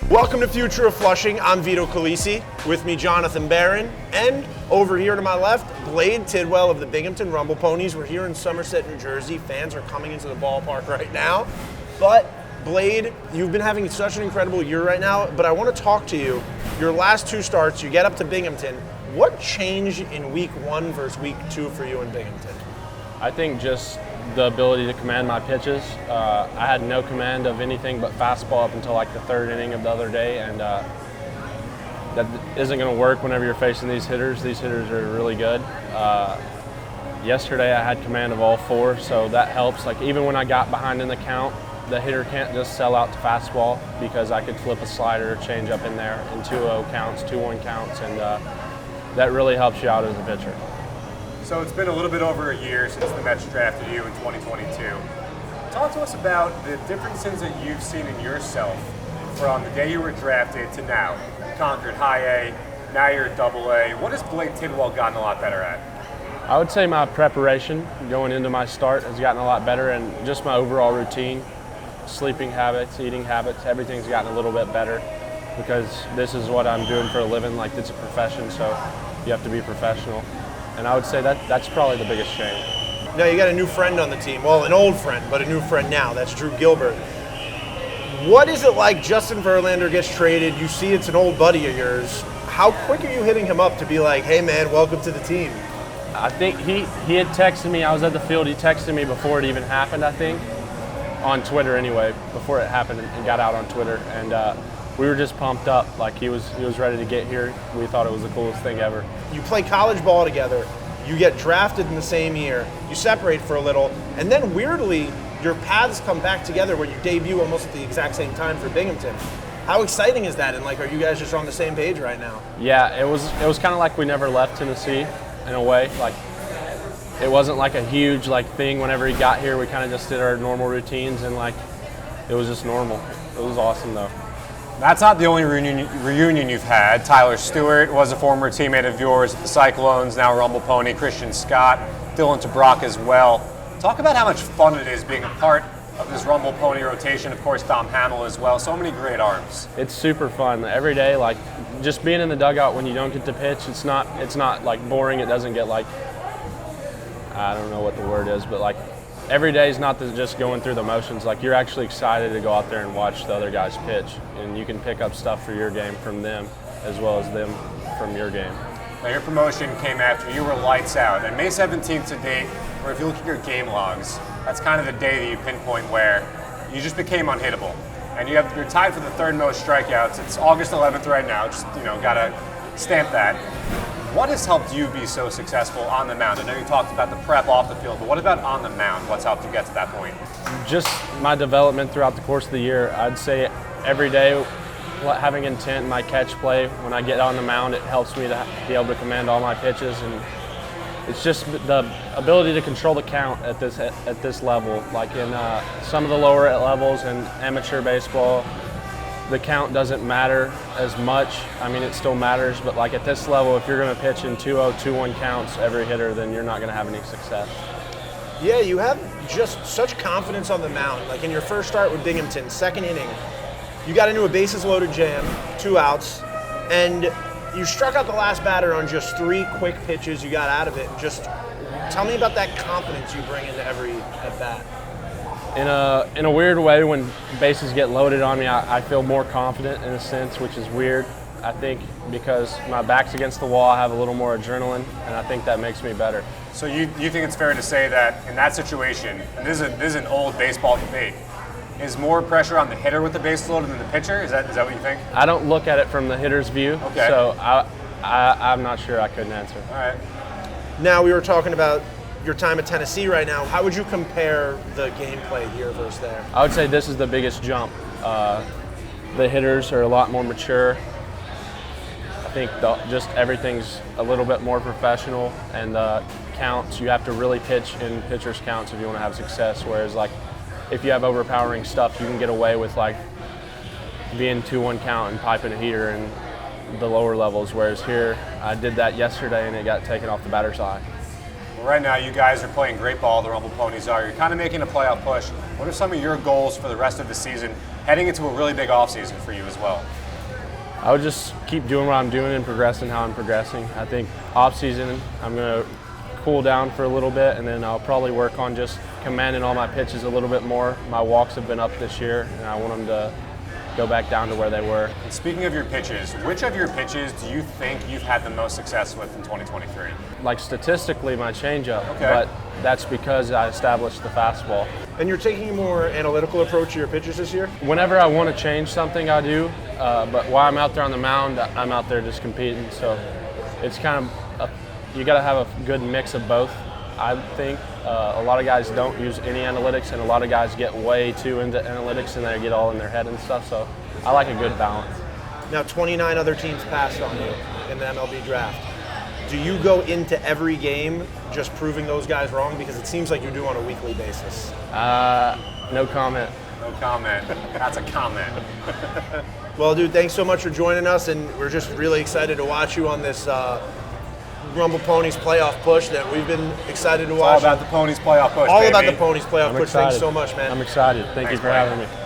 Welcome to Future of Flushing. I'm Vito Calisi. With me, Jonathan Barron. And over here to my left, Blade Tidwell of the Binghamton Rumble Ponies. We're here in Somerset, New Jersey. Fans are coming into the ballpark right now. But Blade, you've been having such an incredible year right now, but I want to talk to you. Your last two starts, you get up to Binghamton. What changed in week 1 versus week 2 for you in Binghamton? I think just the ability to command my pitches. I had no command of anything but fastball up until like the 3rd inning of the other day, and that isn't going to work whenever you're facing these hitters. These hitters are really good. Yesterday I had command of all 4, so that helps. Like even when I got behind in the count, the hitter can't just sell out to fastball because I could flip a slider, change up in there in 2-0 counts, 2-1 counts, and that really helps you out as a pitcher. So it's been a little bit over a year since the Mets drafted you in 2022. Talk to us about the differences that you've seen in yourself from the day you were drafted to now. You conquered high A, now you're at double A. What has Blake Tidwell gotten a lot better at? I would say my preparation going into my start has gotten a lot better, and just my overall routine, sleeping habits, eating habits, everything's gotten a little bit better because this is what I'm doing for a living. Like, it's a profession, so you have to be professional. And I would say that's probably the biggest change. Now you got a new friend on the team. Well, an old friend, but a new friend now. That's Drew Gilbert. What is it like Justin Verlander gets traded? You see it's an old buddy of yours. How quick are you hitting him up to be like, hey man, welcome to the team? I think he had texted me. I was at the field. He texted me before it even happened, I think, on Twitter anyway, before it happened and got out on Twitter. And we were just pumped up. Like he was ready to get here. We thought it was the coolest thing ever. You play college ball together. You get drafted in the same year. You separate for a little. And then weirdly, your paths come back together where you debut almost at the exact same time for Binghamton. How exciting is that? And like, are you guys just on the same page right now? Yeah, it was kind of like we never left Tennessee in a way. Like, it wasn't like a huge like thing whenever he got here. We kind of just did our normal routines, and like it was just normal. It was awesome though. That's not the only reunion you've had. Tyler Stewart was a former teammate of yours at the Cyclones, now Rumble Pony. Christian Scott, Dylan Tabrock as well. Talk about how much fun it is being a part of this Rumble Pony rotation. Of course, Dom Hamill as well. So many great arms. It's super fun every day. Like just being in the dugout when you don't get to pitch. It's not like boring. It doesn't get like, I don't know what the word is, but like every day is not just going through the motions. Like you're actually excited to go out there and watch the other guys pitch, and you can pick up stuff for your game from them as well as them from your game. Now your promotion came after you were lights out, and May 17th to date, or if you look at your game logs, that's kind of the day that you pinpoint where you just became unhittable. And you're tied for the 3rd most strikeouts. It's August 11th right now. Just gotta stamp that. What has helped you be so successful on the mound? I know you talked about the prep off the field, but what about on the mound? What's helped you get to that point? Just my development throughout the course of the year. I'd say every day having intent in my catch play. When I get on the mound, it helps me to be able to command all my pitches, and it's just the ability to control the count at this level. Like in some of the lower levels in amateur baseball, the count doesn't matter as much. I mean, it still matters, but like at this level, if you're going to pitch in 2-0, 2-1 counts every hitter, then you're not going to have any success. Yeah, you have just such confidence on the mound. Like in your first start with Binghamton, 2nd inning, you got into a bases loaded jam, 2 outs, and you struck out the last batter on just 3 quick pitches. You got out of it. Just tell me about that confidence you bring into every at bat. In a weird way, when bases get loaded on me, I feel more confident in a sense, which is weird. I think because my back's against the wall, I have a little more adrenaline, and I think that makes me better. So you think it's fair to say that in that situation, and this is an old baseball debate, is more pressure on the hitter with the base loaded than the pitcher? Is that what you think? I don't look at it from the hitter's view, okay. So I'm not sure. I couldn't answer. All right. Now we were talking about your time at Tennessee right now. How would you compare the gameplay here versus there? I would say this is the biggest jump. The hitters are a lot more mature. I think just everything's a little bit more professional, and the counts, you have to really pitch in pitcher's counts if you want to have success, whereas like if you have overpowering stuff, you can get away with like being 2-1 count and piping a heater in the lower levels, whereas here I did that yesterday and it got taken off the batter's eye. Right now, you guys are playing great ball, the Rumble Ponies are. You're kind of making a playoff push. What are some of your goals for the rest of the season, heading into a really big offseason for you as well? I would just keep doing what I'm doing and progressing how I'm progressing. I think off season, I'm going to cool down for a little bit, and then I'll probably work on just commanding all my pitches a little bit more. My walks have been up this year, and I want them to go back down to where they were. And speaking of your pitches, which of your pitches do you think you've had the most success with in 2023? Like statistically, my changeup, Okay. but that's because I established the fastball. And you're taking a more analytical approach to your pitches this year? Whenever I want to change something, I do. But while I'm out there on the mound, I'm out there just competing. So it's kind of you got to have a good mix of both. I think a lot of guys don't use any analytics, and a lot of guys get way too into analytics and they get all in their head and stuff. So I like a good balance. Now, 29 other teams passed on you in the MLB draft. Do you go into every game just proving those guys wrong? Because it seems like you do on a weekly basis. No comment. No comment. That's a comment. Well, dude, thanks so much for joining us, and we're just really excited to watch you on this Rumble Ponies playoff push that we've been excited to watch. All about the Ponies playoff push, All baby. about the Ponies playoff I'm push. excited. Thanks so much, man. I'm excited. Thank you Thanks, for Mike. having me.